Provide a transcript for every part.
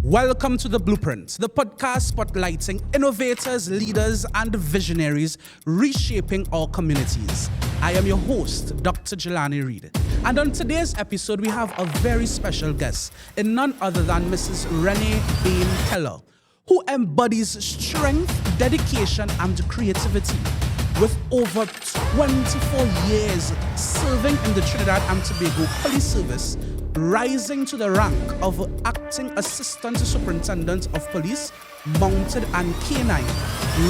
Welcome to The Blueprint, the podcast spotlighting innovators, leaders, and visionaries reshaping our communities. I am your host, Dr.Jelani Reed. And on today's episode, we have a very special guest, in none other than Mrs. Renee Bain-Keller, who embodies strength, dedication, and creativity. With over 24 years serving in the Trinidad and Tobago Police Service, rising to the rank of Acting Assistant Superintendent of Police, Mounted and Canine,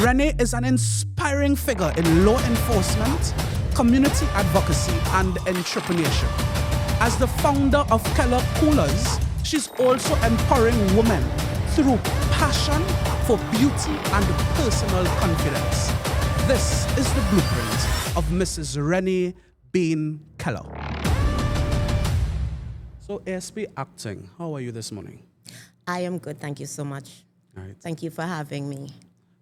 Renee is an inspiring figure in law enforcement, community advocacy, and entrepreneurship. As the founder of Keller Coolers, she's also empowering women through passion for beauty and personal confidence. This is the blueprint of Mrs. Renee Bain-Keller. So, ASP Acting, how are you this morning? I am good, thank you so much. All right. Thank you for having me.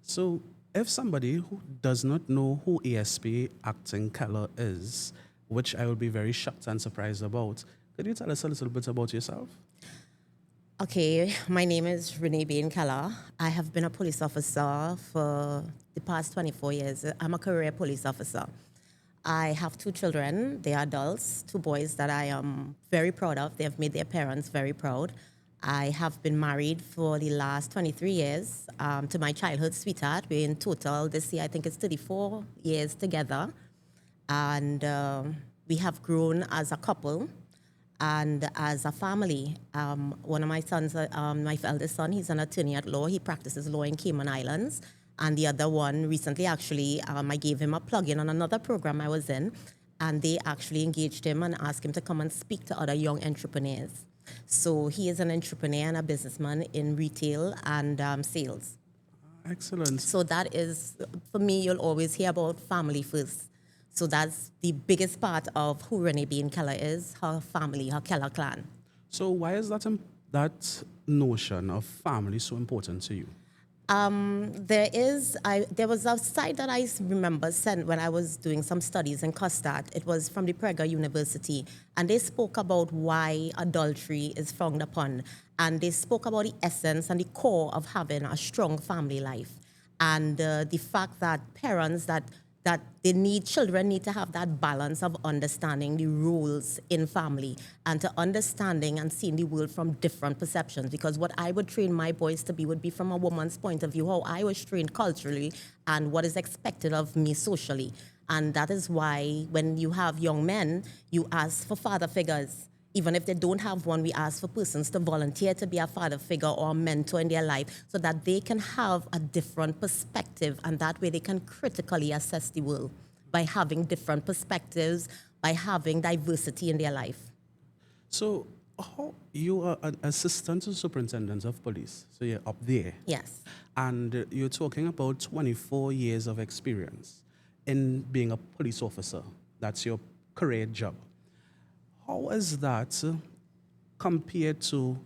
So, if somebody who does not know who ASP Acting Keller is, which I will be very shocked and surprised about, could you tell us a little bit about yourself? Okay, my name is Renee Bain-Keller. I have been a police officer for the past 24 years. I'm a career police officer. I have 2 children. They are adults, 2 boys that I am very proud of. They have made their parents very proud. I have been married for the last 23 years to my childhood sweetheart. We're in total this year, I think it's 34 years together. And we have grown as a couple and as a family. One of my sons, my eldest son, he's an attorney at law. He practices law in Cayman Islands. And the other one, recently actually, I gave him a plug-in on another program I was in, and they actually engaged him and asked him to come and speak to other young entrepreneurs. So he is an entrepreneur and a businessman in retail and sales. Excellent. So that is, for me, you'll always hear about family first. So that's the biggest part of who Renee Bain-Keller is, her family, her Keller clan. So why is that notion of family so important to you? There was a site that I remember sent when I was doing some studies in Custard. It was from the Praga University, and they spoke about why adultery is frowned upon, and they spoke about the essence and the core of having a strong family life, and the fact that parents that children need to have that balance of understanding the rules in family and to understanding and seeing the world from different perceptions. Because what I would train my boys to be would be from a woman's point of view, how I was trained culturally and what is expected of me socially. And that is why when you have young men, you ask for father figures. Even if they don't have one, we ask for persons to volunteer to be a father figure or a mentor in their life so that they can have a different perspective, and that way they can critically assess the world by having different perspectives, by having diversity in their life. So you are an assistant superintendent of police, so you're up there. Yes. And you're talking about 24 years of experience in being a police officer. That's your career job. How is that compared to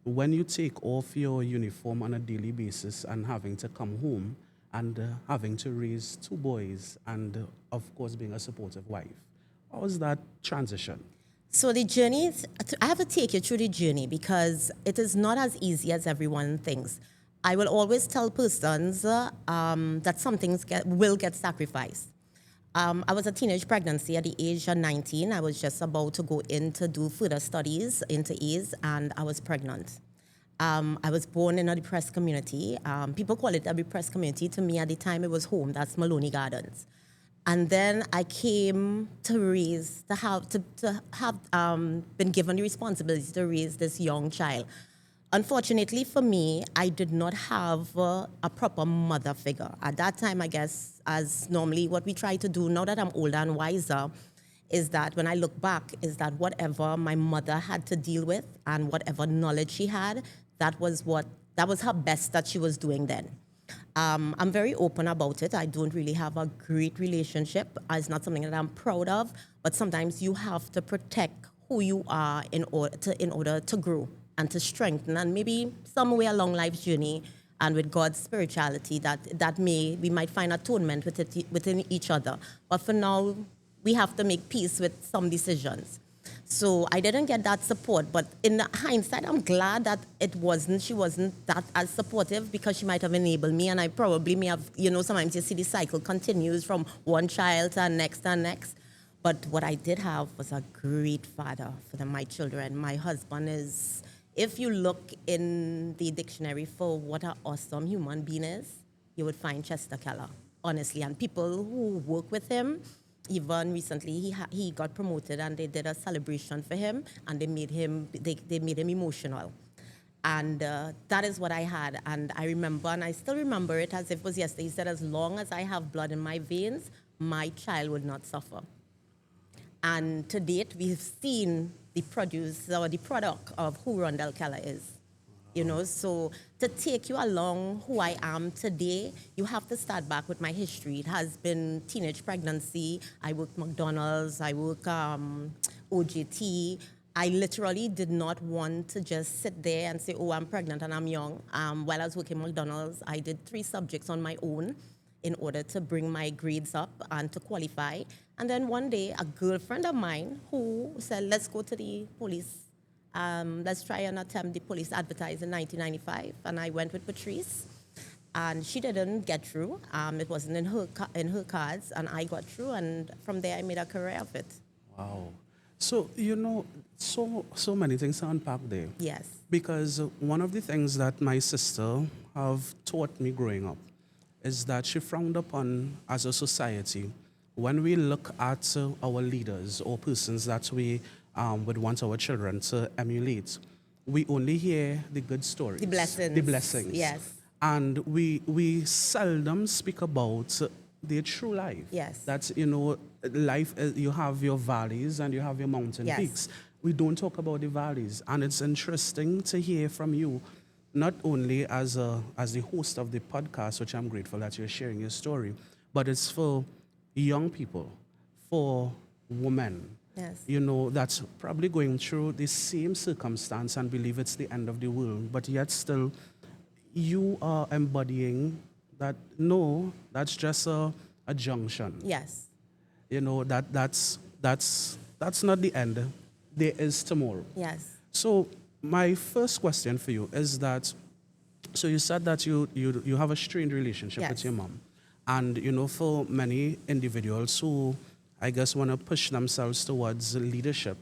when you take off your uniform on a daily basis and having to come home and having to raise 2 boys and, of course, being a supportive wife? How is that transition? So the journey, I have to take you through the journey because it is not as easy as everyone thinks. I will always tell persons that some things will get sacrificed. I was a teenage pregnancy at the age of 19. I was just about to go in to do further studies into Ease, and I was pregnant. I was born in a depressed community. People call it a depressed community. To me, at the time, it was home. That's Maloney Gardens. And then I came to raise, to have been given the responsibility to raise this young child. Unfortunately for me, I did not have a proper mother figure. At that time, I guess, as normally what we try to do, now that I'm older and wiser, is that when I look back, is that whatever my mother had to deal with and whatever knowledge she had, that was her best that she was doing then. I'm very open about it. I don't really have a great relationship. It's not something that I'm proud of, but sometimes you have to protect who you are in order to grow and to strengthen, and maybe somewhere along life's journey and with God's spirituality we might find atonement within each other. But for now, we have to make peace with some decisions. So I didn't get that support, but in hindsight, I'm glad that she wasn't that as supportive, because she might have enabled me, and I probably may have, sometimes you see the cycle continues from one child to next and next. But what I did have was a great father for my children. My husband is, if you look in the dictionary for what an awesome human being is, you would find Chester Keller, honestly. And people who work with him, even recently, he got promoted, and they did a celebration for him, and they made him emotional. And that is what I had. And I remember, and I still remember it as if it was yesterday. He said, as long as I have blood in my veins, my child would not suffer. And to date, we've seen the product of who Rondell Keller is. So to take you along who I am today, you have to start back with my history. It has been teenage pregnancy. I worked McDonald's. I worked OJT. I literally did not want to just sit there and say, oh, I'm pregnant and I'm young. While I was working McDonald's, I did 3 subjects on my own in order to bring my grades up and to qualify. And then one day, a girlfriend of mine who said, let's go to the police. Let's try and attempt the police advertise in 1995. And I went with Patrice. And she didn't get through. It wasn't in her cards. And I got through. And from there, I made a career of it. Wow. So, so many things to unpack there. Yes. Because one of the things that my sister have taught me growing up is that she frowned upon as a society when we look at our leaders or persons that we would want our children to emulate. We only hear the good stories. The blessings. The blessings. Yes. And we seldom speak about their true life. Yes. That's, life, you have your valleys and you have your mountain peaks. We don't talk about the valleys. And it's interesting to hear from you, not only as the host of the podcast, which I'm grateful that you're sharing your story, but it's for young people, for women, that's probably going through the same circumstance and believe it's the end of the world, but yet still you are embodying that, no, that's just a junction. Yes. That's not the end. There is tomorrow. Yes. So my first question for you is that, so you said that you have a strained relationship with your mom. And, for many individuals who, I guess, want to push themselves towards leadership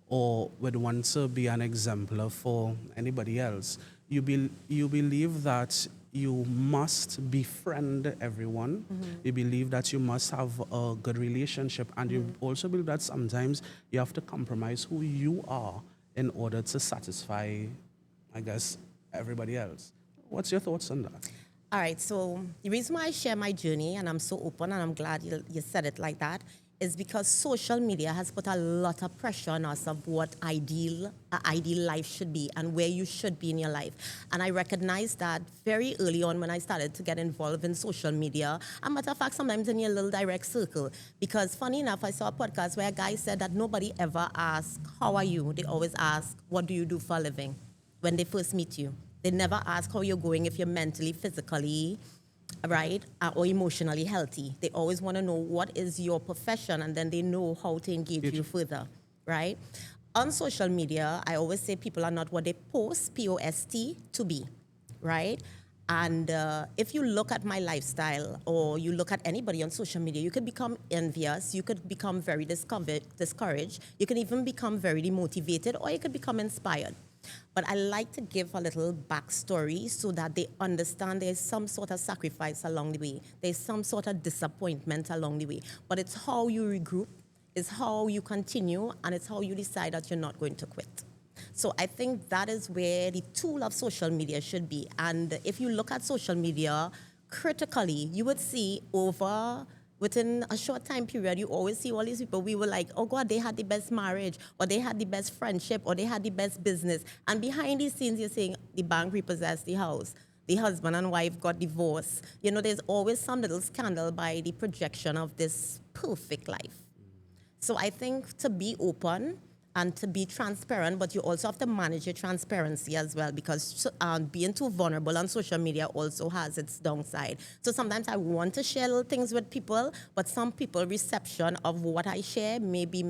or would want to be an exemplar for anybody else, you believe that you must befriend everyone. Mm-hmm. You believe that you must have a good relationship. And you also believe that sometimes you have to compromise who you are in order to satisfy, I guess, everybody else. What's your thoughts on that? All right, so the reason why I share my journey, and I'm so open, and I'm glad you said it like that, is because social media has put a lot of pressure on us of what ideal life should be and where you should be in your life. And I recognized that very early on when I started to get involved in social media. As a matter of fact, sometimes in your little direct circle. Because funny enough, I saw a podcast where a guy said that nobody ever asks, how are you? They always ask, what do you do for a living? When they first meet you. They never ask how you're going, if you're mentally, physically, right, or emotionally healthy. They always want to know what is your profession, and then they know how to engage you further, right? On social media, I always say people are not what they post, P-O-S-T, to be, right? And if you look at my lifestyle or you look at anybody on social media, you could become envious, you could become very discouraged, you can even become very demotivated, or you could become inspired. But I like to give a little backstory so that they understand there's some sort of sacrifice along the way. There's some sort of disappointment along the way. But it's how you regroup, it's how you continue, and it's how you decide that you're not going to quit. So I think that is where the tool of social media should be. And if you look at social media critically, you would see within a short time period, you always see all these people. We were like, oh God, they had the best marriage, or they had the best friendship, or they had the best business. And behind these scenes, you're saying the bank repossessed the house. The husband and wife got divorced. There's always some little scandal by the projection of this perfect life. So I think to be open and to be transparent, but you also have to manage your transparency as well, because being too vulnerable on social media also has its downside. So sometimes I want to share little things with people, but some people reception of what I share may be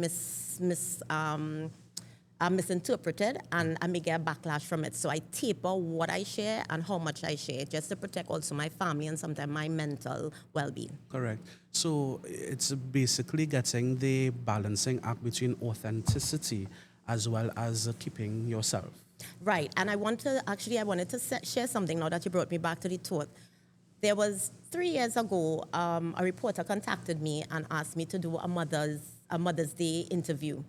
are misinterpreted and I may get a backlash from it. So I taper what I share and how much I share, just to protect also my family and sometimes my mental well-being. Correct. So it's basically getting the balancing act between authenticity as well as keeping yourself. Right, and I wanted to share something now that you brought me back to the thought. There was 3 years ago, a reporter contacted me and asked me to do a Mother's Day interview.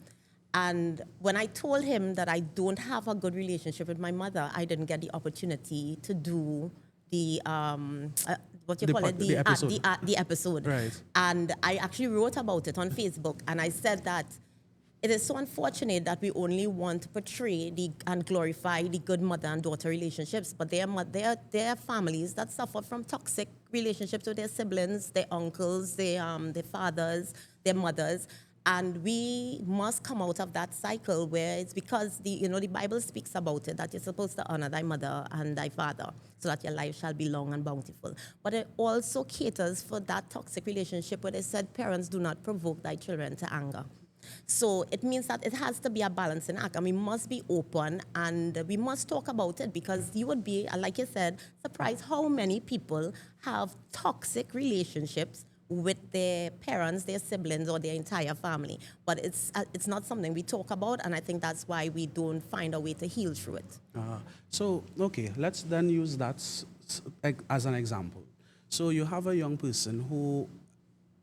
And when I told him that I don't have a good relationship with my mother, I didn't get the opportunity to do the the episode. Right. And I actually wrote about it on Facebook, and I said that it is so unfortunate that we only want to portray and glorify the good mother and daughter relationships, but there are families that suffer from toxic relationships with their siblings, their uncles, their fathers, their mothers. And we must come out of that cycle where it's because the Bible speaks about it, that you're supposed to honor thy mother and thy father so that your life shall be long and bountiful. But it also caters for that toxic relationship where they said parents do not provoke thy children to anger. So it means that it has to be a balancing act, and we must be open and we must talk about it, because you would be, like you said, surprised how many people have toxic relationships with their parents, their siblings, or their entire family. But it's not something we talk about, and I think that's why we don't find a way to heal through it. So, okay, let's then use that as an example. So you have a young person who,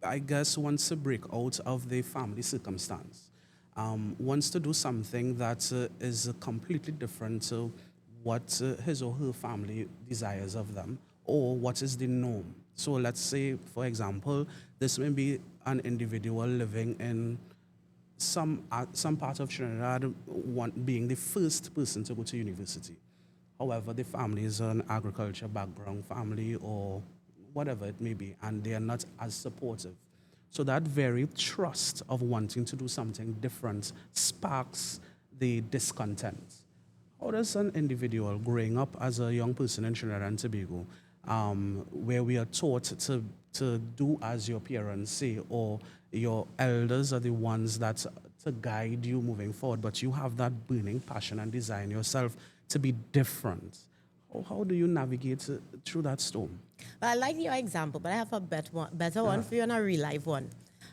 I guess, wants to break out of the family circumstance, wants to do something that is completely different to what his or her family desires of them, or what is the norm. So let's say, for example, this may be an individual living in some part of Trinidad, being the first person to go to university. However, the family is an agriculture background family or whatever it may be, and they are not as supportive. So that very trust of wanting to do something different sparks the discontent. How does an individual growing up as a young person in Trinidad and Tobago, where we are taught to do as your parents say, or your elders are the ones that to guide you moving forward, but you have that burning passion and desire in yourself to be different? How do you navigate through that storm? Well, I like your example, but I have a better one for you, and a real life one.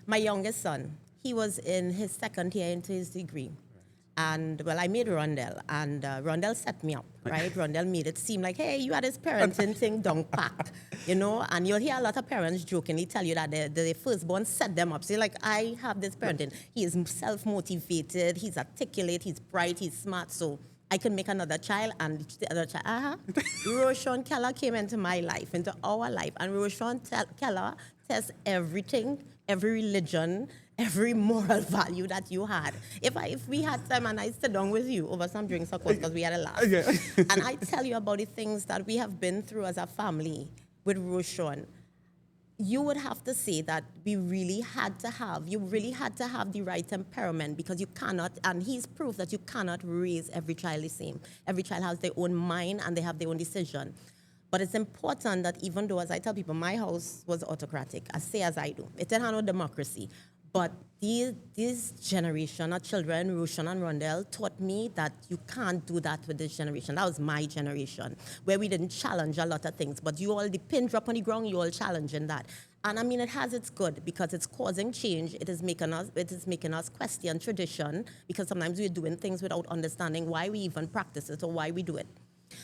My youngest son, he was in his second year into his degree. And, well, I made Rondell, and Rondell set me up, right? Rondell made it seem like, hey, you had this parenting thing down pat, and you'll hear a lot of parents jokingly tell you that the firstborn set them up. So like, I have this parenting. He is self-motivated, he's articulate, he's bright, he's smart, so I can make another child, and the other child, Roshan Keller came into my life, into our life, and Roshan Keller tests everything, every religion, every moral value that you had. If we had time and I sit down with you over some drinks, of course, because we had a laugh, and I tell you about the things that we have been through as a family with Roshan, you would have to say that you really had to have the right temperament, because you cannot, and he's proof that you cannot raise every child the same. Every child has their own mind and they have their own decision. But it's important that, even though, as I tell people, my house was autocratic, I say as I do, it didn't have no democracy. But this generation of children, Roshan and Rondell, taught me that you can't do that with this generation. That was my generation, where we didn't challenge a lot of things. But you all, the pin drop on the ground, you all challenging that. And I mean, it has its good, because it's causing change. It is making us question tradition, because sometimes we're doing things without understanding why we even practice it or why we do it.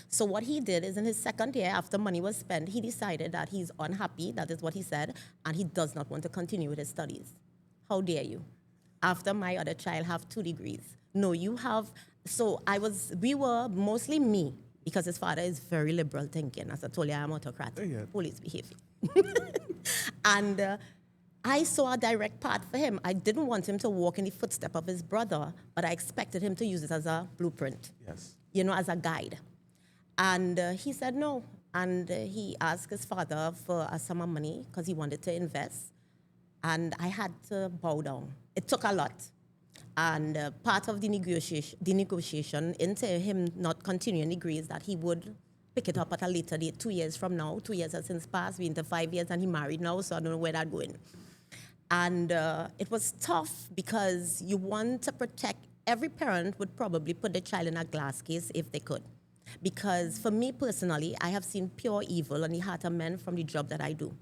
So what he did is, in his second year, after money was spent, he decided that he's unhappy, that is what he said, and he does not want to continue with his studies. How dare you? After my other child have 2 degrees. No, you have. So we were mostly me, because his father is very liberal thinking. As I told you, I'm autocratic, police behavior. And I saw a direct path for him. I didn't want him to walk in the footsteps of his brother, but I expected him to use it as a blueprint, as a guide. And he said no. And he asked his father for a sum of money because he wanted to invest. And I had to bow down. It took a lot. And part of the negotiation into him not continuing degree is that he would pick it up at a later date, 2 years from now. 2 years has since passed, we're into 5 years, and he married now, so I don't know where that's going. And it was tough, because you want to protect every parent would probably put their child in a glass case if they could. Because for me personally, I have seen pure evil on the heart of men from the job that I do.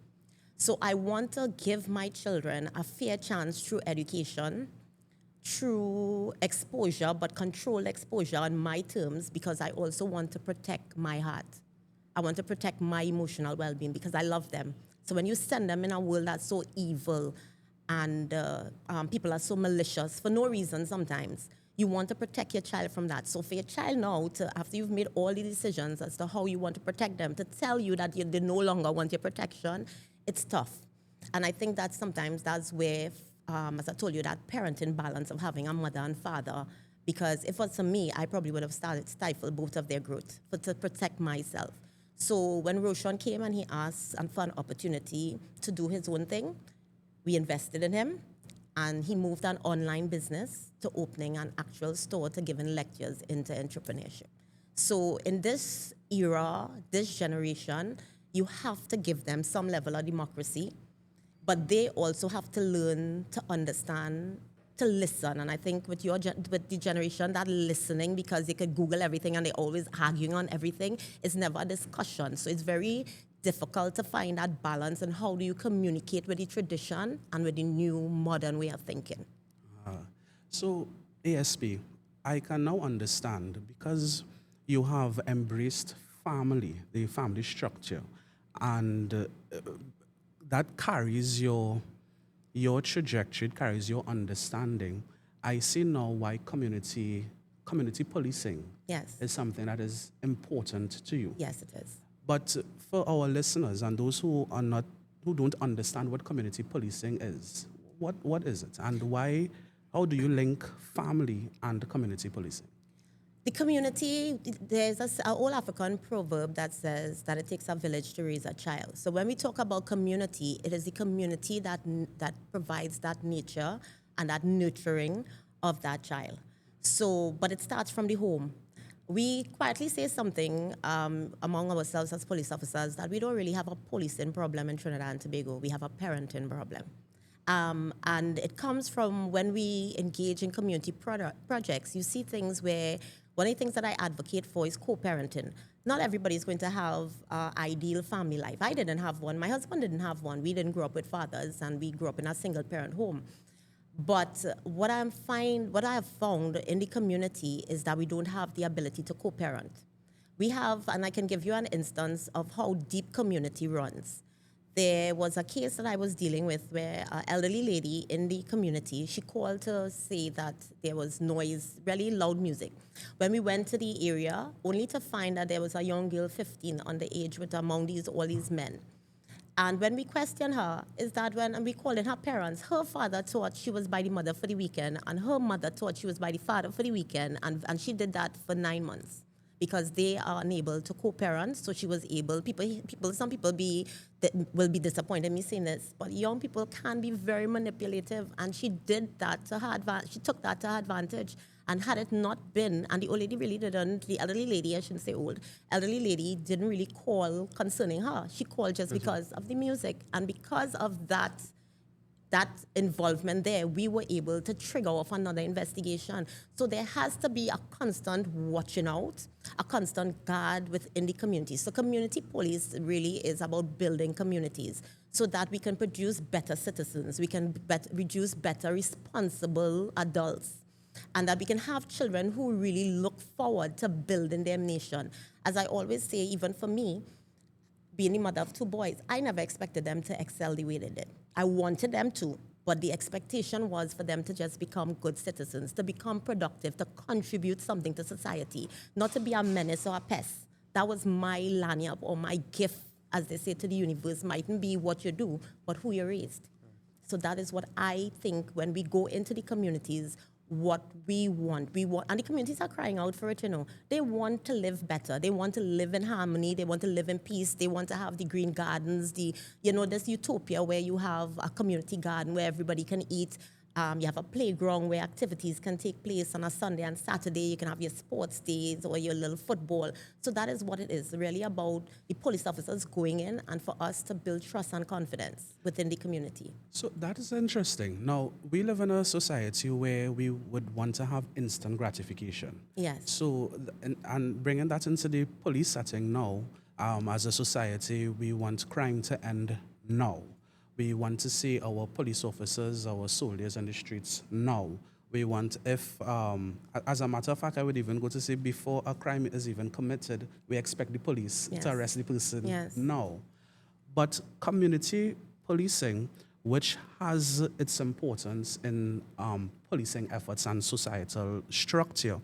So I want to give my children a fair chance through education, through exposure, but controlled exposure on my terms, because I also want to protect my heart. I want to protect my emotional well-being because I love them. So when you send them in a world that's so evil and people are so malicious for no reason sometimes, you want to protect your child from that. So for your child now, after you've made all the decisions as to how you want to protect them, to tell you that they no longer want your protection, it's tough. And I think that sometimes that's where, as I told you, that parenting balance of having a mother and father, because if it was for me, I probably would have stifled both of their growth to protect myself. So when Roshan came and he asked for an opportunity to do his own thing, we invested in him, and he moved an online business to opening an actual store to giving lectures into entrepreneurship. So in this era, this generation, you have to give them some level of democracy, but they also have to learn to understand, to listen. And I think with with the generation, that listening, because they could Google everything and they're always arguing on everything, is never a discussion. So it's very difficult to find that balance, and how do you communicate with the tradition and with the new modern way of thinking. So ASP, I can now understand, because you have embraced family, the family structure, and that carries your trajectory, it carries your understanding. I see now why community policing is something that is important to you. Yes, it is. But for our listeners and those who don't understand what community policing is, what is it, and why? How do you link family and community policing? The community, there's an old African proverb that says that it takes a village to raise a child. So when we talk about community, it is the community that provides that nature and that nurturing of that child. So, but it starts from the home. We quietly say something among ourselves as police officers that we don't really have a policing problem in Trinidad and Tobago. We have a parenting problem. And it comes from when we engage in community projects. You see things where one of the things that I advocate for is co-parenting. Not everybody's going to have an ideal family life. I didn't have one. My husband didn't have one. We didn't grow up with fathers, and we grew up in a single-parent home. But what I have found in the community is that we don't have the ability to co-parent. We have, and I can give you an instance of how deep community runs. There was a case that I was dealing with where an elderly lady in the community, she called to say that there was noise, really loud music. When we went to the area, only to find that there was a young girl, 15, underage, with among all these men. And when we questioned her, is that when we called in her parents, her father thought she was by the mother for the weekend, and her mother thought she was by the father for the weekend, and she did that for 9 months because they are unable to co-parent. So she was able. Some people will be disappointed in me saying this, but young people can be very manipulative, and she did that to her advantage. She took that to her advantage. And had it not been, and the old lady really didn't, the elderly lady, I shouldn't say old, elderly lady didn't really call concerning her. She called just because of the music. And because of that involvement there, we were able to trigger off another investigation. So there has to be a constant watching out, a constant guard within the community. So community police really is about building communities so that we can produce better citizens, we can produce better responsible adults, and that we can have children who really look forward to building their nation. As I always say, even for me, being the mother of 2 boys, I never expected them to excel the way they did. I wanted them to, but the expectation was for them to just become good citizens, to become productive, to contribute something to society, not to be a menace or a pest. That was my lanyard or my gift, as they say, to the universe. Mightn't be what you do, but who you raised. So that is what I think when we go into the communities, what we want, and the communities are crying out for it, They want to live better. They want to live in harmony. They want to live in peace. They want to have the green gardens, this utopia where you have a community garden where everybody can eat You have a playground where activities can take place on a Sunday and Saturday. You can have your sports days or your little football. So that is what it is, really about the police officers going in and for us to build trust and confidence within the community. So that is interesting. Now, we live in a society where we would want to have instant gratification. Yes. So, and bringing that into the police setting now, as a society, we want crime to end now. We want to see our police officers, our soldiers on the streets now. We want, as a matter of fact, I would even go to say before a crime is even committed, we expect the police to arrest the person now. But community policing, which has its importance in policing efforts and societal structure,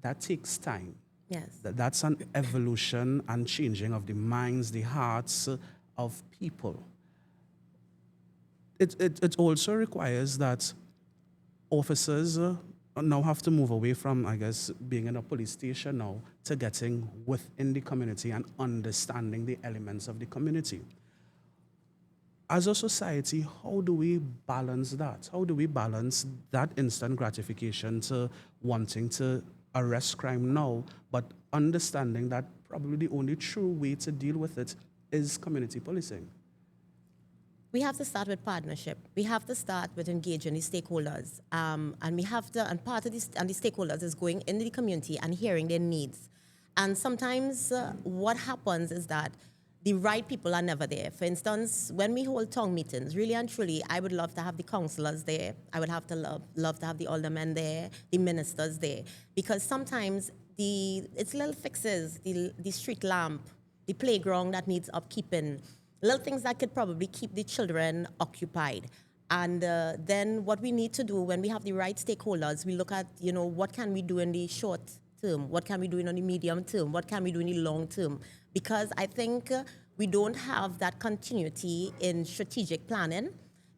that takes time. Yes. That's an evolution and changing of the minds, the hearts of people. It also requires that officers now have to move away from, I guess, being in a police station now to getting within the community and understanding the elements of the community. As a society, how do we balance that? How do we balance that instant gratification to wanting to arrest crime now, but understanding that probably the only true way to deal with it is community policing? We have to start with partnership. We have to start with engaging the stakeholders. And we have to, and part of this, and the stakeholders is going into the community and hearing their needs. And sometimes what happens is that the right people are never there. For instance, when we hold town meetings, really and truly, I would love to have the councillors there. I would have to love to have the aldermen there, the ministers there. Because sometimes it's little fixes, the street lamp, the playground that needs upkeeping, little things that could probably keep the children occupied. And then what we need to do when we have the right stakeholders, we look at, what can we do in the short term? What can we do in the medium term? What can we do in the long term? Because I think we don't have that continuity in strategic planning,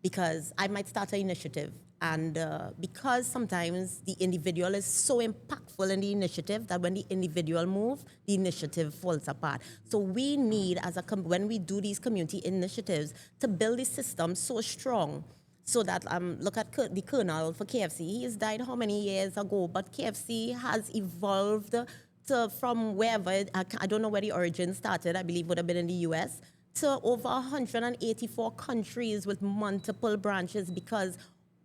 because I might start an initiative. And because sometimes the individual is so impactful in the initiative that when the individual moves, the initiative falls apart. So we need, when we do these community initiatives, to build the system so strong so that, look at the colonel for KFC. He has died how many years ago? But KFC has evolved from wherever, I don't know where the origin started, I believe would have been in the US, to over 184 countries with multiple branches, because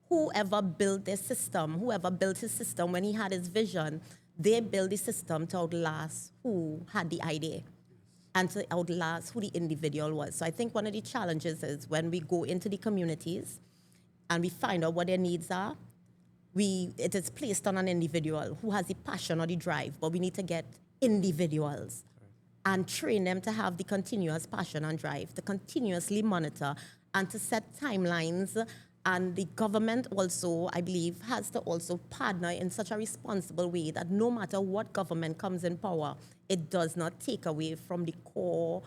whoever built their system, whoever built his system when he had his vision, they built the system to outlast who had the idea and to outlast who the individual was. So I think one of the challenges is when we go into the communities and we find out what their needs are, it is placed on an individual who has the passion or the drive, but we need to get individuals and train them to have the continuous passion and drive, to continuously monitor and to set timelines. And the government also, I believe, has to also partner in such a responsible way that no matter what government comes in power, it does not take away from the core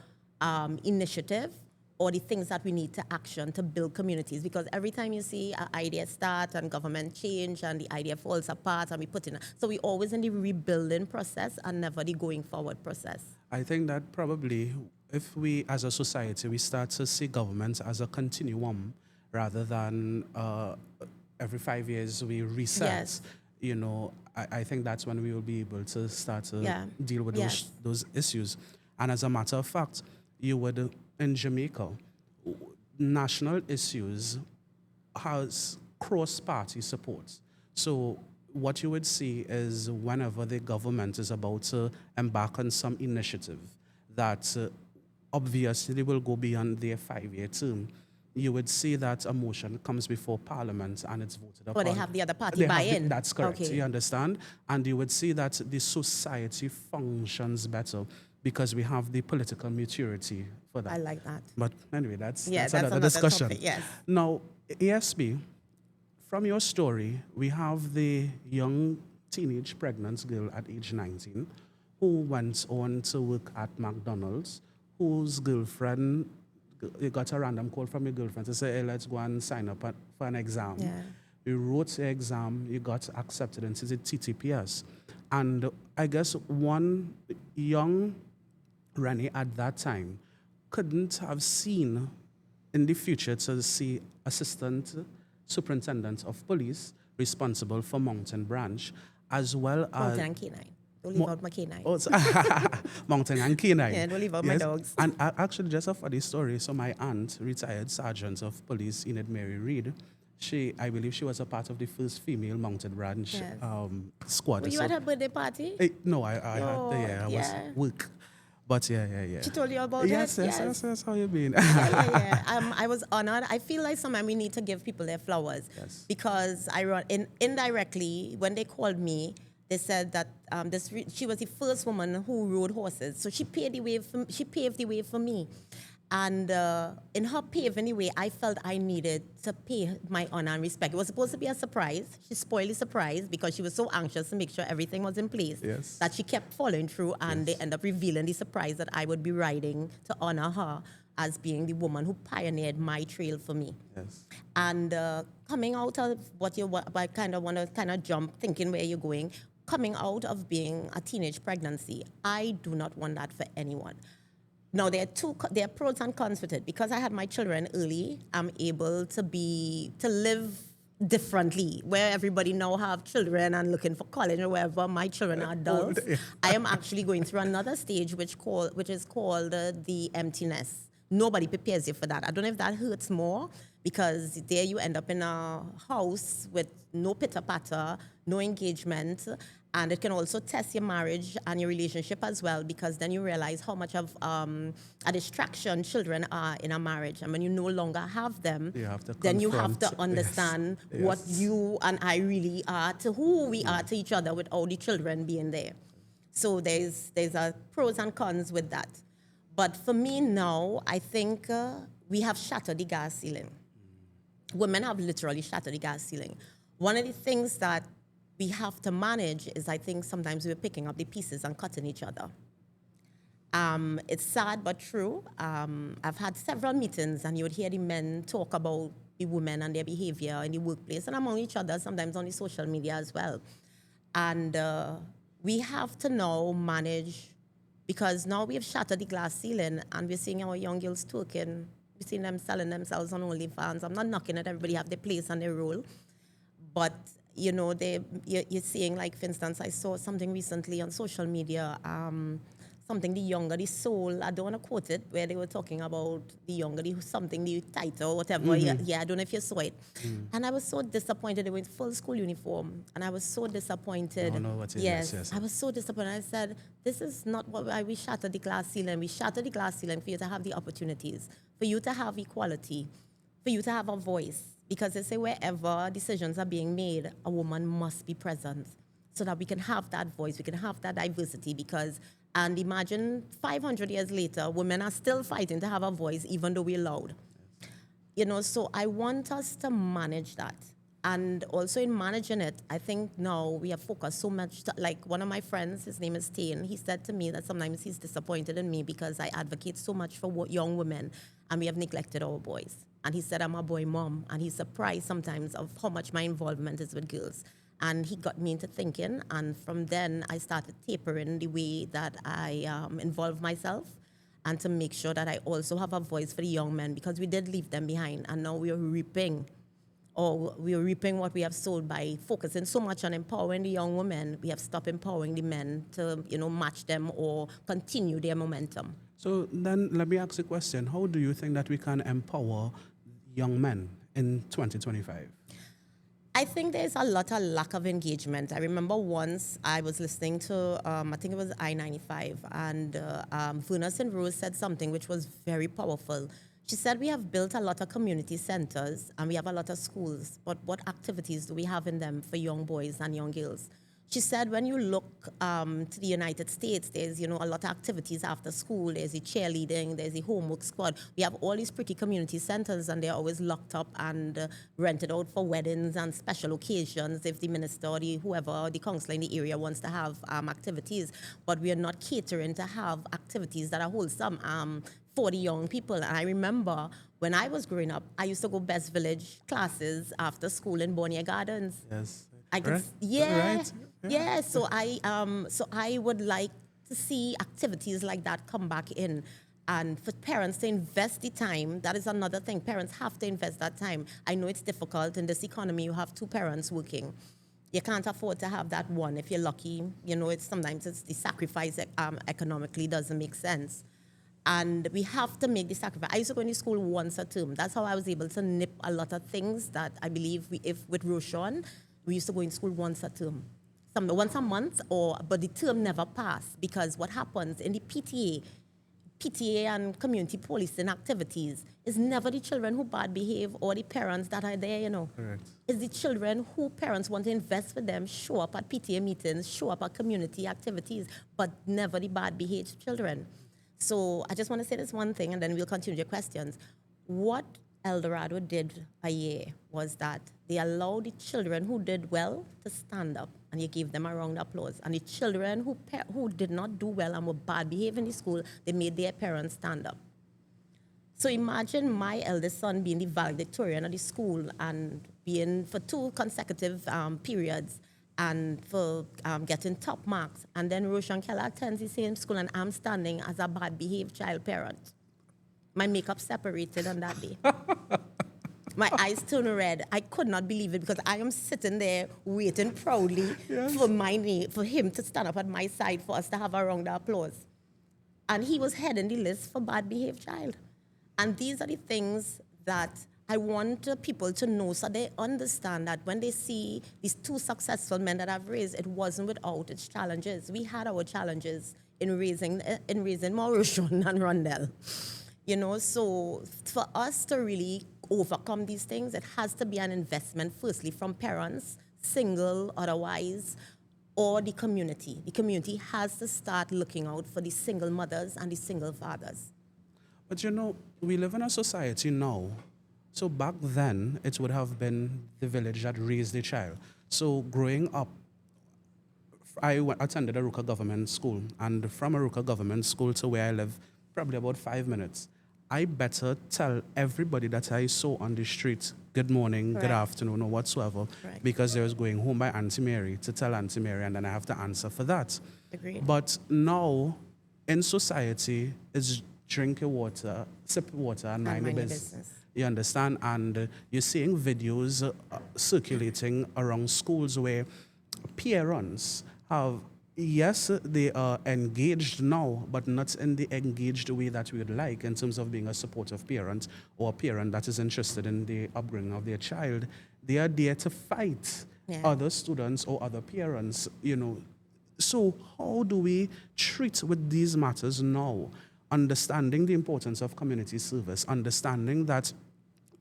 initiative or the things that we need to action to build communities. Because every time you see an idea start and government change and the idea falls apart and we put in, so we're always in the rebuilding process and never the going forward process. I think that probably if we, as a society, we start to see government as a continuum, rather than every 5 years we reset, I think that's when we will be able to start to deal with those issues. And as a matter of fact, you would, in Jamaica, national issues has cross-party support. So what you would see is whenever the government is about to embark on some initiative that obviously will go beyond their 5-year term, you would see that a motion comes before Parliament and it's voted upon. Or they have the other party buy in. That's correct, okay. You understand? And you would see that the society functions better because we have the political maturity for that. I like that. But anyway, that's another discussion. Topic, yes. Now, ASB, from your story, we have the young teenage pregnant girl at age 19 who went on to work at McDonald's, whose girlfriend, you got a random call from your girlfriend to say, hey, let's go and sign up for an exam. Yeah. You wrote the exam, you got accepted into the TTPS. And I guess one young Renee at that time couldn't have seen in the future to see assistant Superintendent of Police responsible for Mountain Branch, as well as... Mountain and Canine. Don't leave out my canine. Oh, Mountain and Canine. Yeah, don't leave out my dogs. And actually, just a funny story. So my aunt, retired sergeant of police, Enid Mary Reed, I believe she was a part of the first female Mountain Branch Yes. squad. Were you at her birthday party? No, I was work. But yeah. She told you about yes, it? Yes, how you been? Yeah. I was honored. I feel like sometimes we need to give people their flowers. Yes. Because indirectly, when they called me, they said that she was the first woman who rode horses. So she paved the way for me. And in her paving the way, I felt I needed to pay my honor and respect. It was supposed to be a surprise. She spoiled the surprise because she was so anxious to make sure everything was in place that she kept following through, and they ended up revealing the surprise that I would be riding to honor her as being the woman who pioneered my trail for me. Yes. And coming out of I kind of want to jump, thinking where you're going, coming out of being a teenage pregnancy, I do not want that for anyone. Now, there are pros and cons with it. Because I had my children early, I'm able to live differently. Where everybody now have children and looking for college or wherever, my children are adults. I am actually going through another stage which is called the emptiness. Nobody prepares you for that. I don't know if that hurts more, because there you end up in a house with no pitter-patter, no engagement, and it can also test your marriage and your relationship as well, because then you realize how much of a distraction children are in a marriage. And when you no longer have them, then you have to understand what you and I really are, to who we are to each other without the children being there. So there's a pros and cons with that. But for me now, I think we have shattered the glass ceiling. Women have literally shattered the glass ceiling. One of the things that we have to manage is, I think sometimes we're picking up the pieces and cutting each other. It's sad but true. I've had several meetings, and you would hear the men talk about the women and their behavior in the workplace and among each other, sometimes on the social media as well. And we have to now manage, because now we have shattered the glass ceiling and we're seeing our young girls twerking. We're seeing them selling themselves on OnlyFans. I'm not knocking it. Everybody have their place and their role. But, you know, you're seeing, like, for instance, I saw something recently on social media, something the soul, I don't want to quote it, where they were talking about the title, whatever. Mm-hmm. Yeah, I don't know if you saw it. And I was so disappointed. They were in full school uniform, and I was so disappointed. I don't know what it is. Yes, I was so disappointed. I said, this is not why we shattered the glass ceiling. We shattered the glass ceiling for you to have the opportunities, for you to have equality, for you to have a voice. Because they say wherever decisions are being made, a woman must be present, so that we can have that voice, we can have that diversity. And imagine 500 years later, women are still fighting to have a voice, even though we're loud. You know, so I want us to manage that. And also in managing it, I think now we have focused so much, like one of my friends, his name is Tain, he said to me that sometimes he's disappointed in me because I advocate so much for young women, and we have neglected our boys. And he said, I'm a boy mom, and he's surprised sometimes of how much my involvement is with girls. And he got me into thinking, and from then I started tapering the way that I involve myself, and to make sure that I also have a voice for the young men, because we did leave them behind, and now we are reaping what we have sowed by focusing so much on empowering the young women. We have stopped empowering the men to, match them or continue their momentum. So then let me ask a question. How do you think that we can empower young men in 2025? I think there's a lot of lack of engagement. I remember once I was listening to, I think it was I-95, and Verna St. Rose said something which was very powerful. She said, we have built a lot of community centers and we have a lot of schools, but what activities do we have in them for young boys and young girls? She said, when you look to the United States, there's, a lot of activities after school. There's the cheerleading, there's the homework squad. We have all these pretty community centers, and they're always locked up and rented out for weddings and special occasions if the minister or whoever, the councillor in the area wants to have activities. But we are not catering to have activities that are wholesome for the young people. And I remember when I was growing up, I used to go Best Village classes after school in Bonnier Gardens. Yes. So I would like to see activities like that come back in. And for parents to invest the time, that is another thing. Parents have to invest that time. I know it's difficult. In this economy, you have two parents working. You can't afford to have that one. If you're lucky, sometimes it's the sacrifice economically doesn't make sense. And we have to make the sacrifice. I used to go into school once a term. That's how I was able to nip a lot of things that I believe if with Roshan, we used to go in school once a term. Once a month, but the term never passed because what happens in the PTA and community policing activities is never the children who bad behave or the parents that are there, Correct. It's the children who parents want to invest with them, show up at PTA meetings, show up at community activities, but never the bad behaved children. So I just want to say this one thing and then we'll continue your questions. What El Dorado did a year was that they allowed the children who did well to stand up and you gave them a round of applause. And the children who did not do well and were bad behaving in the school, they made their parents stand up. So imagine my eldest son being the valedictorian of the school and being for 2 consecutive periods and for getting top marks. And then Roshan Keller attends the same school and I'm standing as a bad behaved child parent. My makeup separated on that day. My eyes turned red. I could not believe it because I am sitting there waiting proudly for him to stand up at my side for us to have a round of applause. And he was heading the list for bad behaved child. And these are the things that I want people to know so they understand that when they see these 2 successful men that I've raised, it wasn't without its challenges. We had our challenges in raising Mauritian and Rondell. So for us to really overcome these things, it has to be an investment, firstly, from parents, single, otherwise, or the community. The community has to start looking out for the single mothers and the single fathers. But we live in a society now. So back then, it would have been the village that raised the child. So growing up, I attended Aruka Government School. And from Aruka Government School to where I live, probably about 5 minutes. I better tell everybody that I saw on the street, good morning, good afternoon, or whatsoever, because they was going home by Auntie Mary to tell Auntie Mary, and then I have to answer for that. Agreed. But now, in society, it's drink your water, sip water, and mind your business. You understand? And you're seeing videos circulating around schools where parents have, yes, they are engaged now, but not in the engaged way that we would like in terms of being a supportive parent or a parent that is interested in the upbringing of their child. They are there to fight other students or other parents, So how do we treat with these matters now? Understanding the importance of community service, understanding that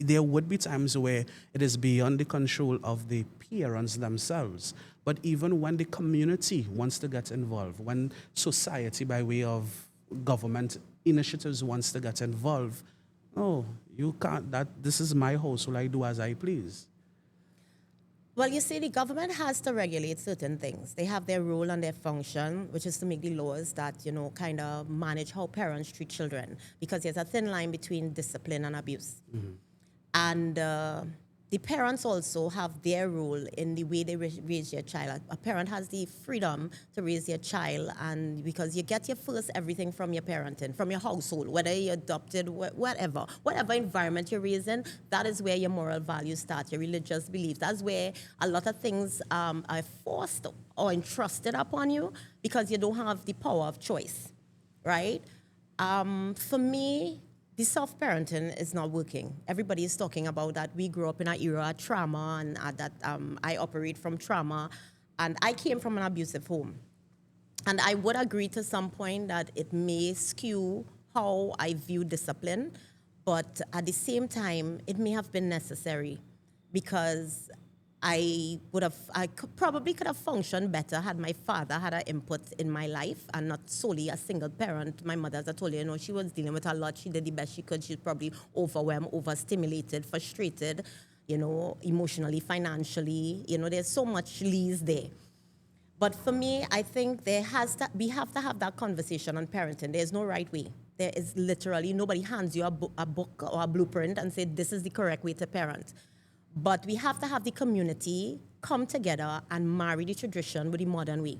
there would be times where it is beyond the control of the parents themselves. But even when the community wants to get involved, when society by way of government initiatives wants to get involved, you can't, this is my house, will I do as I please? Well, you see, the government has to regulate certain things. They have their role and their function, which is to make the laws that, kind of manage how parents treat children. Because there's a thin line between discipline and abuse. Mm-hmm. And the parents also have their role in the way they raise their child. A parent has the freedom to raise their child, and because you get your first everything from your parenting, from your household, whether you're adopted, whatever environment you're raised in, that is where your moral values start, your religious beliefs. That's where a lot of things are forced or entrusted upon you because you don't have the power of choice, right? For me, the self-parenting is not working. Everybody is talking about that. We grew up in an era of trauma, and that I operate from trauma. And I came from an abusive home. And I would agree to some point that it may skew how I view discipline, but at the same time, it may have been necessary because I probably could have functioned better had my father had an input in my life and not solely a single parent. My mother, as I told you, she was dealing with a lot. She did the best she could. She's probably overwhelmed, overstimulated, frustrated, emotionally, financially. There's so much lees there. But for me, I think we have to have that conversation on parenting. There's no right way. There is literally, nobody hands you a book or a blueprint and say, this is the correct way to parent. But we have to have the community come together and marry the tradition with the modern way.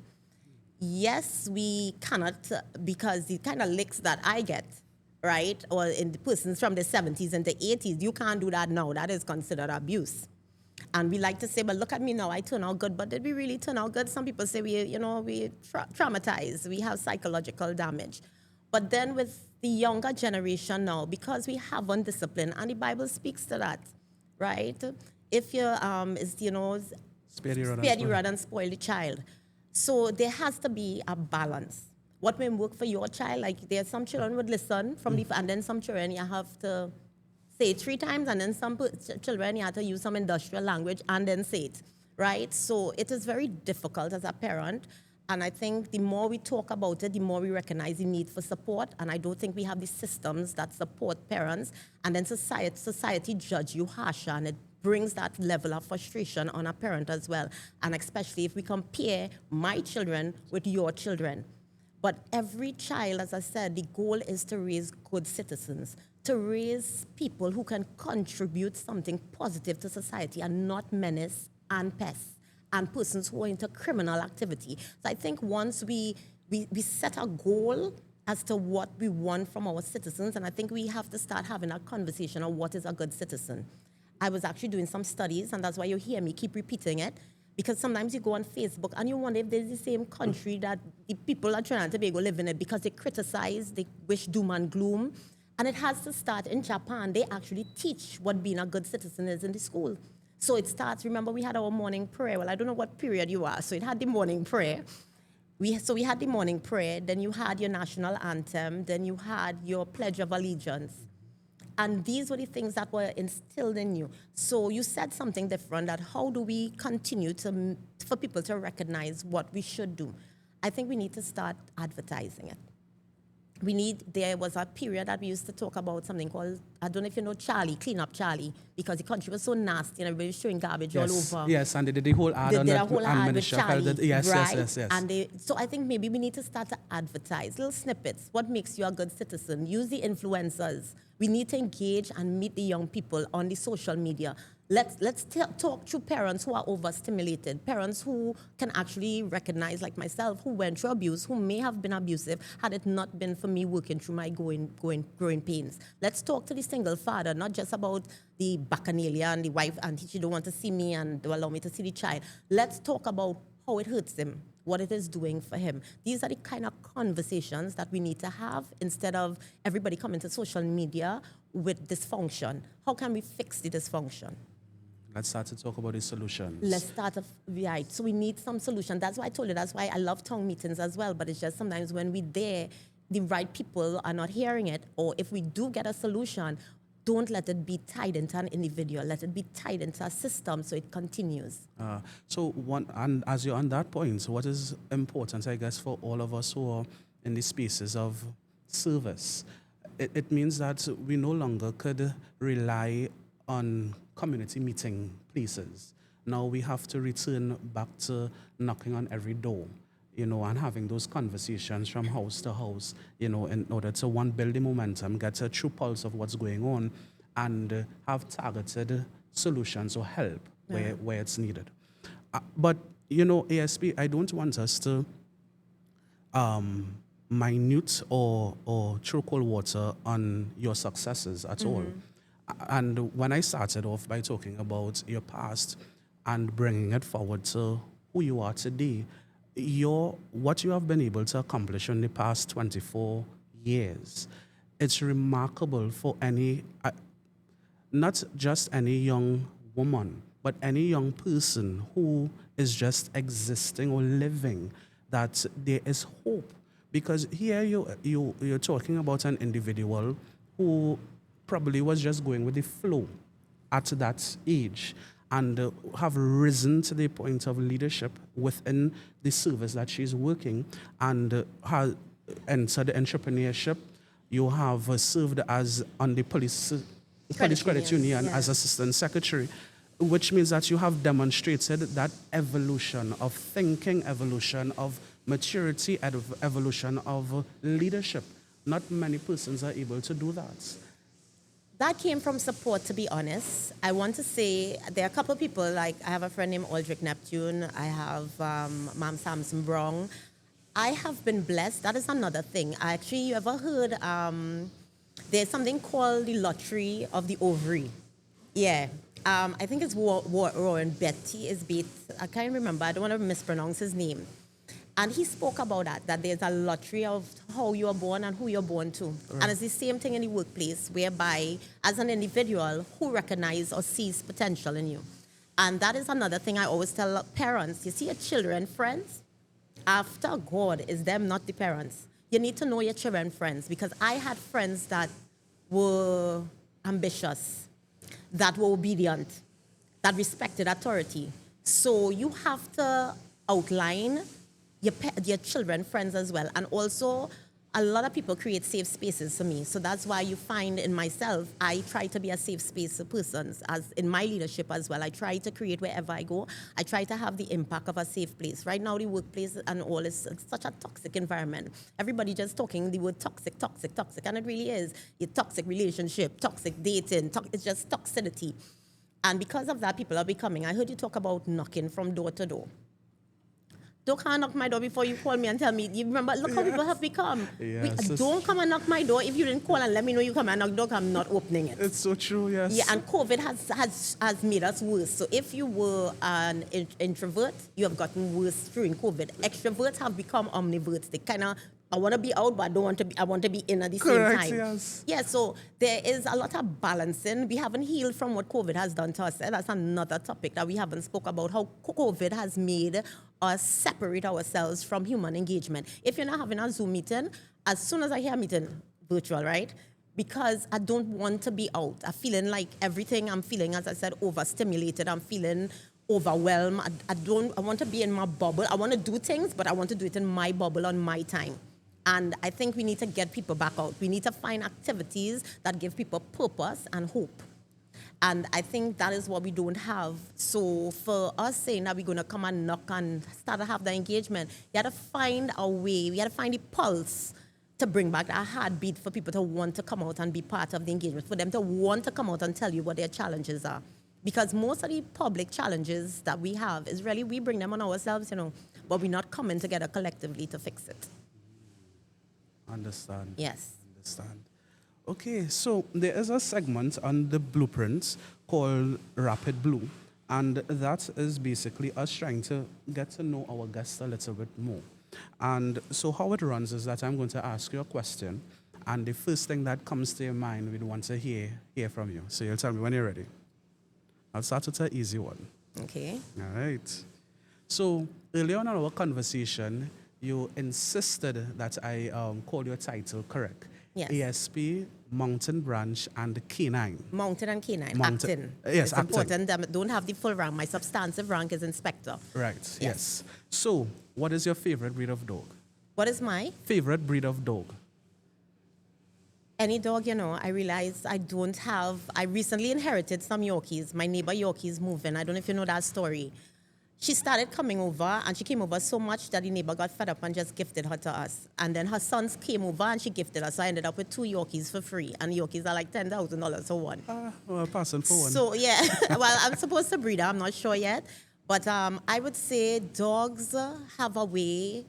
Yes, we cannot, because the kind of licks that I get right? Or in the persons from the 70s and the 80s. You can't do that now. That is considered abuse. And we like to say, but look at me now, I turn out good. But did we really turn out good? Some people say we traumatized. We have psychological damage. But then with the younger generation now, because we have undisciplined, and the Bible speaks to that, right? If you Spare the rod and spoil the child. So there has to be a balance. What may work for your child, like there are some children would listen from and then some children you have to say it 3 times, and then some children you have to use some industrial language and then say it, right? So it is very difficult as a parent. And I think the more we talk about it, the more we recognize the need for support. And I don't think we have the systems that support parents. And then society judge you harsher, and it brings that level of frustration on a parent as well. And especially if we compare my children with your children. But every child, as I said, the goal is to raise good citizens, to raise people who can contribute something positive to society and not menace and pests and persons who are into criminal activity. So I think once we set a goal as to what we want from our citizens, and I think we have to start having a conversation on what is a good citizen. I was actually doing some studies, and that's why you hear me keep repeating it, because sometimes you go on Facebook and you wonder if there's the same country that the people at Trinidad and Tobago live in it, because they criticize, they wish doom and gloom. And it has to start in Japan. They actually teach what being a good citizen is in the school. So it starts, remember we had our morning prayer. Well, I don't know what period you are, so it had the morning prayer. We had the morning prayer, then you had your national anthem, then you had your Pledge of Allegiance. And these were the things that were instilled in you. So you said something different, that how do we continue for people to recognize what we should do? I think we need to start advertising it. There was a period that we used to talk about something called, I don't know if you know Charlie, Clean Up Charlie, because the country was so nasty and everybody was throwing garbage all over. Yes, and they did the whole ad on that. They did a whole ad with Charlie, yes, right? yes. And so I think maybe we need to start to advertise little snippets. What makes you a good citizen? Use the influencers. We need to engage and meet the young people on the social media. Let's talk to parents who are overstimulated, parents who can actually recognize, like myself, who went through abuse, who may have been abusive, had it not been for me working through my growing pains. Let's talk to the single father, not just about the bacchanalia and the wife, and she don't want to see me and don't allow me to see the child. Let's talk about how it hurts him, what it is doing for him. These are the kind of conversations that we need to have instead of everybody coming to social media with dysfunction. How can we fix the dysfunction? Let's start to talk about the solutions. Let's start, right. So we need some solution. That's why I told you, that's why I love town meetings as well. But it's just sometimes when we're there, the right people are not hearing it. Or if we do get a solution, don't let it be tied into an individual. Let it be tied into a system so it continues. And as you're on that point, what is important, I guess, for all of us who are in the spaces of service, it means that we no longer could rely on community meeting places. Now we have to return back to knocking on every door, and having those conversations from house to house, in order to build the momentum, get a true pulse of what's going on, and have targeted solutions or help where it's needed. But ASP, I don't want us to minute or throw cold water on your successes at all. And when I started off by talking about your past and bringing it forward to who you are today, what you have been able to accomplish in the past 24 years, it's remarkable for not just any young woman, but any young person who is just existing or living, that there is hope. Because here you're talking about an individual who probably was just going with the flow at that age and have risen to the point of leadership within the service that she's working, and has entered entrepreneurship. You have served as on the police credit union as assistant secretary, which means that you have demonstrated that evolution of thinking, evolution of maturity, evolution of leadership. Not many persons are able to do that. That came from support, to be honest. I want to say there are a couple of people, like I have a friend named Aldrich Neptune. I have Ma'am Samson Brown. I have been blessed. That is another thing. Actually, you ever heard There's something called the lottery of the ovary. Yeah. I think it's Warren Betty is beat. I can't remember. I don't want to mispronounce his name. And he spoke about that there's a lottery of how you are born and who you're born to. Right. And it's the same thing in the workplace, whereby as an individual, who recognize or sees potential in you. And that is another thing I always tell parents. You see your children, friends, after God is them, not the parents. You need to know your children friends, because I had friends that were ambitious, that were obedient, that respected authority. So you have to outline your children friends as well. And also, a lot of people create safe spaces for me. So that's why you find in myself, I try to be a safe space for persons, as in my leadership as well. I try to create wherever I go. I try to have the impact of a safe place. Right now, the workplace and all is such a toxic environment. Everybody just talking the word toxic, toxic, toxic. And it really is. Your toxic relationship, toxic dating, it's just toxicity. And because of that, people are becoming, I heard you talk about knocking from door to door. Don't come and knock my door before you call me and tell me. You remember, look how people have become. Yes, don't come and knock my door if you didn't call and let me know you come and knock the door. I'm not opening it. It's so true, yes. Yeah, and COVID has made us worse. So if you were an introvert, you have gotten worse during COVID. Extroverts have become omniverts. They kind of, I want to be out, but I want to be in at the same time. Yes. Yeah, so there is a lot of balancing. We haven't healed from what COVID has done to us. That's another topic that we haven't spoke about, how COVID has made us separate ourselves from human engagement. If you're not having a Zoom meeting, as soon as I hear a meeting, virtual, right? Because I don't want to be out. I'm feeling like everything I'm feeling, as I said, overstimulated. I'm feeling overwhelmed. I want to be in my bubble. I want to do things, but I want to do it in my bubble on my time. And I think we need to get people back out. We need to find activities that give people purpose and hope. And I think that is what we don't have. So for us saying that we're going to come and knock and start to have the engagement, you got to find a way, we got to find the pulse to bring back that heartbeat for people to want to come out and be part of the engagement, for them to want to come out and tell you what their challenges are. Because most of the public challenges that we have is really, we bring them on ourselves, but we're not coming together collectively to fix it. Understand. Yes. Understand. Okay, so there is a segment on the blueprints called Rapid Blue, and that is basically us trying to get to know our guests a little bit more. And so how it runs is that I'm going to ask you a question, and the first thing that comes to your mind, we'd want to hear from you. So you'll tell me when you're ready. I'll start with an easy one. Okay. All right. So earlier on in our conversation, you insisted that I call your title correct. Yes. ASP, Mountain Branch, and K9. Mountain and K9, acting. Yes, it's acting. important that I don't have the full rank. My substantive rank is inspector. Right, yes. So, what is your favorite breed of dog? What is my? Favorite breed of dog? Any dog, I realize I recently inherited some Yorkies. My neighbor Yorkies moving. I don't know if you know that story. She started coming over, and she came over so much that the neighbor got fed up and just gifted her to us. And then her sons came over, and she gifted us. So I ended up with 2 Yorkies for free. And Yorkies are like $10,000 for one. Well, passing for one. So, yeah. Well, I'm supposed to breed her. I'm not sure yet. But I would say dogs have a way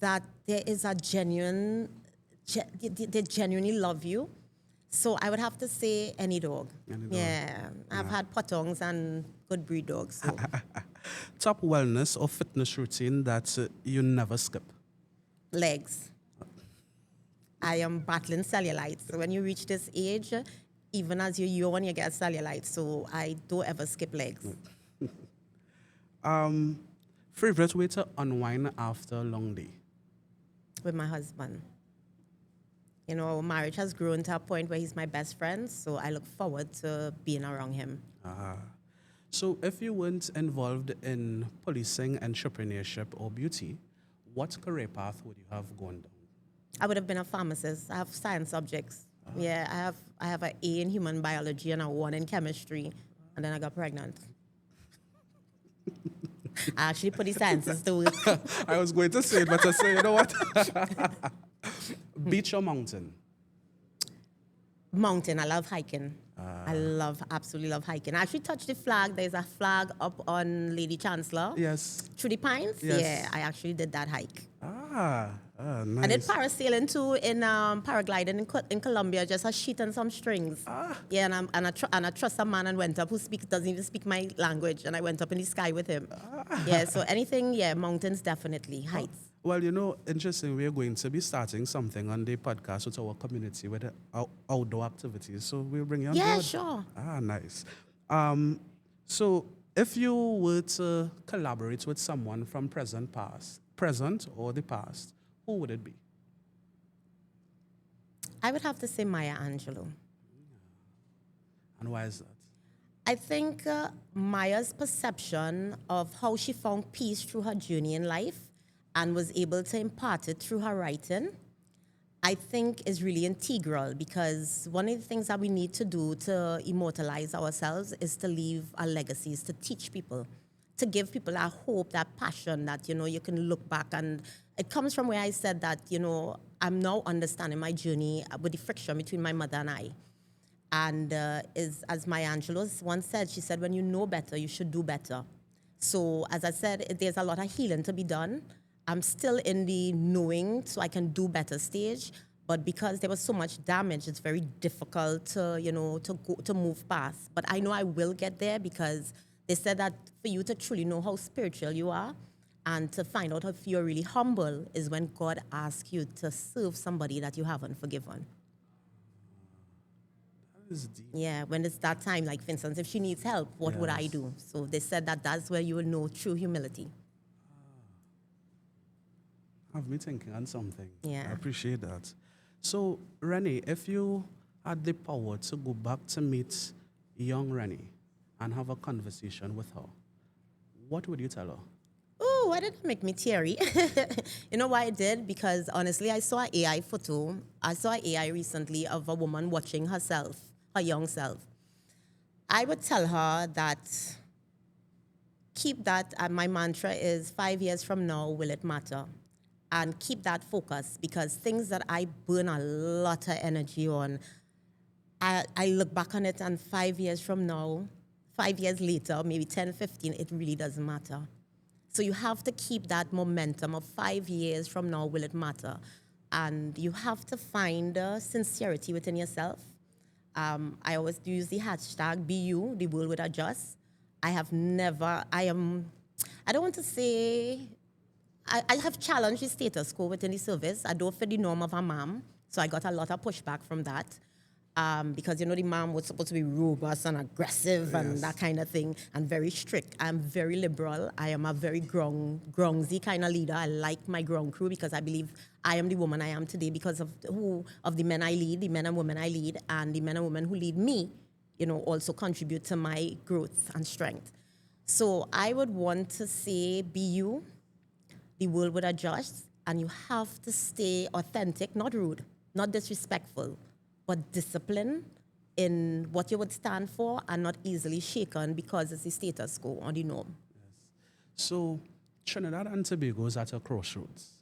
that there is a they genuinely love you. So I would have to say any dog. Yeah. I've had potongs and good breed dogs. So. Top wellness or fitness routine that you never skip? Legs. I am battling cellulite. So when you reach this age, even as you yawn, you get cellulite. So I don't ever skip legs. Favorite way to unwind after a long day? With my husband. Our marriage has grown to a point where he's my best friend, so I look forward to being around him. So if you weren't involved in policing, entrepreneurship, or beauty, what career path would you have gone down? I would have been a pharmacist. I have science subjects. Yeah, I have an A in human biology and a 1 in chemistry, and then I got pregnant. I actually put the sciences to work. I was going to say it, but I say, you know what? Beach or mountain? Mountain. I love hiking. Absolutely love hiking. I actually touched the flag. There's a flag up on Lady Chancellor. Yes. Through the Pines? Yes. Yeah, I actually did that hike. Nice. I did parasailing too in paragliding in Colombia, just a sheet and some strings. Yeah, and I trust a man and went up who doesn't even speak my language, and I went up in the sky with him. Yeah, so anything, mountains definitely, heights. Well, interesting. We are going to be starting something on the podcast with our community with outdoor activities. So we'll bring you on Yeah, board. sure. Nice. So if you were to collaborate with someone from present or the past, who would it be? I would have to say Maya Angelou. And why is that? I think Maya's perception of how she found peace through her journey in life and was able to impart it through her writing, I think is really integral, because one of the things that we need to do to immortalize ourselves is to leave our legacies, to teach people, to give people that hope, that passion that, you can look back. And it comes from where I said that, I'm now understanding my journey with the friction between my mother and I. And as Maya Angelou once said, she said, when you know better, you should do better. So as I said, there's a lot of healing to be done. I'm still in the knowing so I can do better stage. But because there was so much damage, it's very difficult to move past. But I know I will get there, because they said that for you to truly know how spiritual you are and to find out if you're really humble is when God asks you to serve somebody that you haven't forgiven. That is deep. Yeah, when it's that time, like for instance, if she needs help, what would I do? So they said that that's where you will know true humility. Have me thinking on something. Yeah. I appreciate that. So, Renee, if you had the power to go back to meet young Renee and have a conversation with her, what would you tell her? Oh, why did it make me teary? You know why I did? Because honestly, I saw an AI photo. I saw an AI recently of a woman watching herself, her young self. I would tell her that keep that, my mantra is 5 years from now, will it matter? And keep that focus, because things that I burn a lot of energy on, I look back on it, and 5 years from now, 5 years later, maybe 10, 15, it really doesn't matter. So you have to keep that momentum of 5 years from now, will it matter? And you have to find sincerity within yourself. I always use the hashtag be you, the world would adjust. I don't want to say, I have challenged the status quo within the service. I don't fit the norm of a mom, so I got a lot of pushback from that. Because, the mom was supposed to be robust and aggressive and that kind of thing, and very strict. I'm very liberal. I am a very groundsy kind of leader. I like my ground crew, because I believe I am the woman I am today because of the men I lead, the men and women I lead, and the men and women who lead me, also contribute to my growth and strength. So I would want to say, be you, the world would adjust, and you have to stay authentic, not rude, not disrespectful, but discipline in what you would stand for, and not easily shaken because it's the status quo or the norm. Yes. So Trinidad and Tobago is at a crossroads.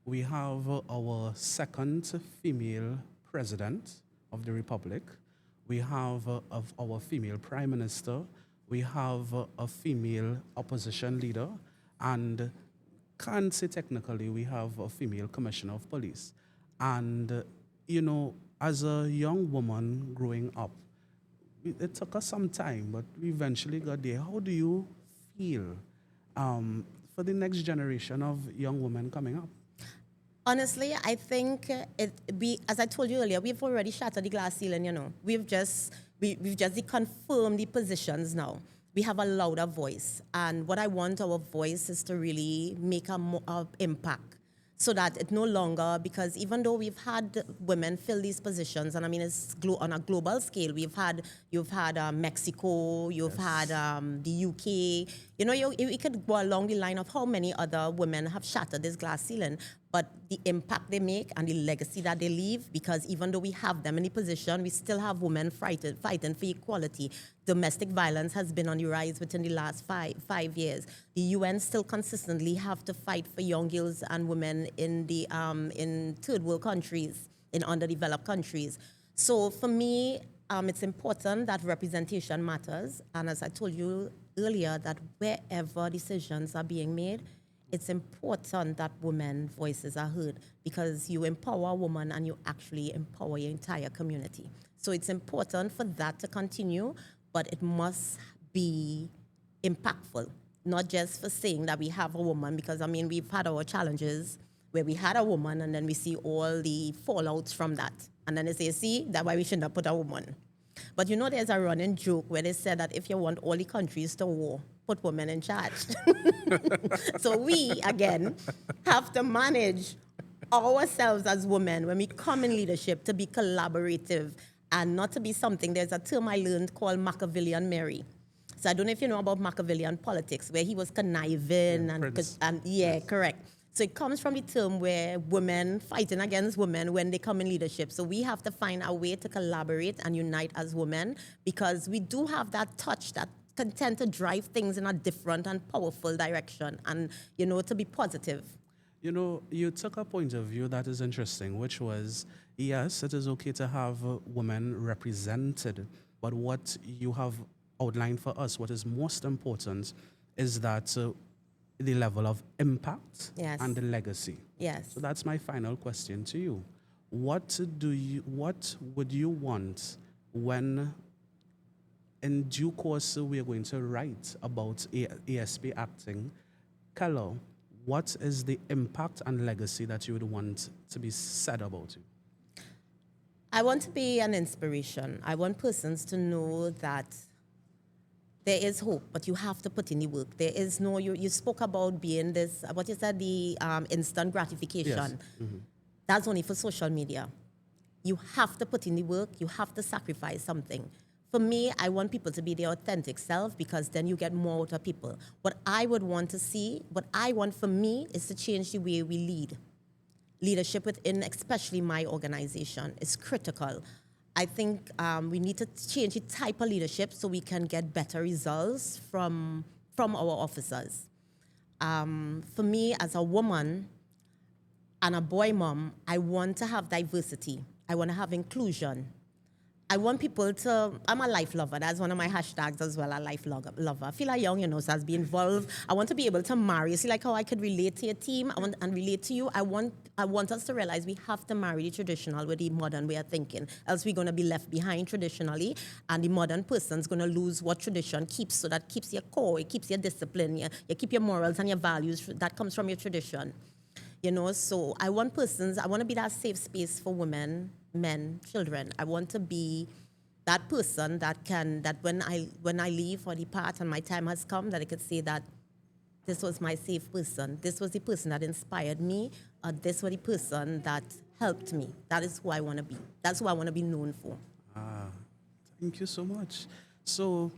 We have our second female president of the Republic. We have our female prime minister. We have a female opposition leader. And can't say technically we have a female commissioner of police. And, as a young woman growing up, it took us some time, but we eventually got there. How do you feel for the next generation of young women coming up? Honestly, I think as I told you earlier, we've already shattered the glass ceiling. We've just confirmed the positions now. We have a louder voice, and what I want our voice is to really make a more impact. So that it no longer, because even though we've had women fill these positions, and I mean it's on a global scale, you've had Mexico, you've had the UK. You could go along the line of how many other women have shattered this glass ceiling, but the impact they make and the legacy that they leave, because even though we have them in the position, we still have women fighting for equality. Domestic violence has been on the rise within the last five years. The UN still consistently have to fight for young girls and women in third world countries, in underdeveloped countries. So for me, it's important that representation matters. And as I told you earlier, that wherever decisions are being made, it's important that women's voices are heard because you empower a woman and you actually empower your entire community. So it's important for that to continue, but it must be impactful, not just for saying that we have a woman, because I mean, we've had our challenges where we had a woman and then we see all the fallouts from that. And then they say, see, that's why we shouldn't have put a woman. But you know, there's a running joke where they said that if you want all the countries to war, put women in charge. So we, again, have to manage ourselves as women when we come in leadership to be collaborative and not to be something. There's a term I learned called Machiavellian Mary. So I don't know if you know about Machiavellian politics, where he was conniving and yes. Correct. So it comes from the term where women fighting against women when they come in leadership. So we have to find a way to collaborate and unite as women because we do have that touch that can tend to drive things in a different and powerful direction and, you know, to be positive. You know, you took a point of view that is interesting, which was, yes, it is okay to have women represented, but what you have outlined for us, what is most important is that the level of impact yes. and the legacy. Yes. So that's my final question to you. What would you want when in due course we are going to write about ASP acting? Keller, what is the impact and legacy that you would want to be said about you? I want to be an inspiration. I want persons to know that there is hope, but you have to put in the work. There is no, you spoke about being this, what you said, the instant gratification. Yes. Mm-hmm. That's only for social media. You have to put in the work. You have to sacrifice something. For me, I want people to be their authentic self because then you get more out of people. What I would want to see, what I want for me is to change the way we lead. Leadership within, especially my organization, is critical. I think we need to change the type of leadership so we can get better results from our officers. For me, as a woman and a boy mom, I want to have diversity. I want to have inclusion. I want people to, I'm a life lover. That's one of my hashtags as well, a life lover. I feel like young, you know, so as be involved. I want to be able to marry. See, like how I could relate to your team and relate to you. I want us to realize we have to marry the traditional with the modern way of thinking. Else we're going to be left behind traditionally, and the modern person's going to lose what tradition keeps. So that keeps your core, it keeps your discipline, you keep your morals and your values. That comes from your tradition. You know, so I want to be that safe space for women, men, children. I want to be that person that when I leave or depart and my time has come, that I could say that this was my safe person. This was the person that inspired me. This was the person that helped me. That is who I want to be. That's who I want to be known for. Thank you so much. So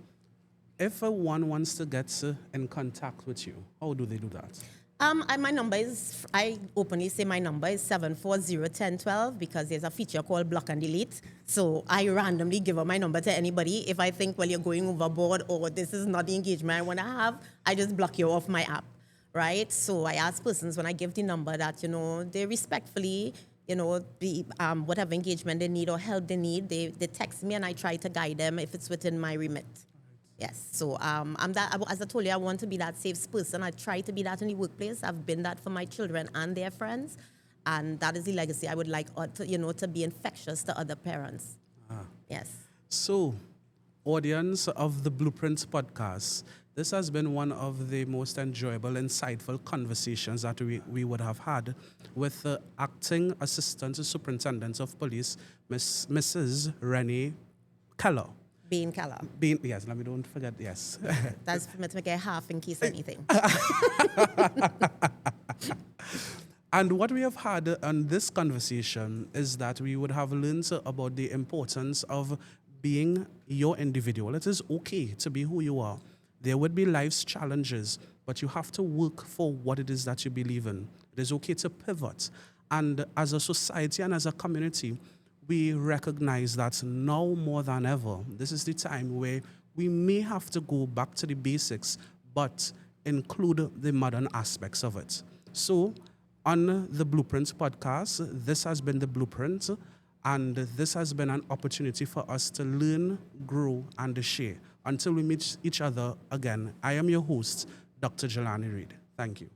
if one wants to get in contact with you, how do they do that? My number is, I openly say my number is 740-1012 because there's a feature called block and delete. So I randomly give up my number to anybody. If I think, well, you're going overboard or this is not the engagement I want to have, I just block you off my app, right? So I ask persons when I give the number that, you know, they respectfully, you know, whatever engagement they need or help they need, they text me and I try to guide them if it's within my remit. Yes, so I'm that. As I told you, I want to be that safe person. I try to be that in the workplace. I've been that for my children and their friends, and that is the legacy I would like, to be infectious to other parents. Yes. So, audience of the Blueprint podcast, this has been one of the most enjoyable, insightful conversations that we would have had with the acting assistant superintendent of police, Mrs. Renee Keller. Bain-Keller. Yes, let me don't forget, yes. That's for me to make a half in case anything. And what we have had on this conversation is that we would have learned about the importance of being your individual. It is okay to be who you are. There would be life's challenges, but you have to work for what it is that you believe in. It is okay to pivot. And as a society and as a community, we recognize that now more than ever, this is the time where we may have to go back to the basics, but include the modern aspects of it. So, on the Blueprint podcast, this has been the Blueprint, and this has been an opportunity for us to learn, grow, and share. Until we meet each other again, I am your host, Dr. Jelani Reid. Thank you.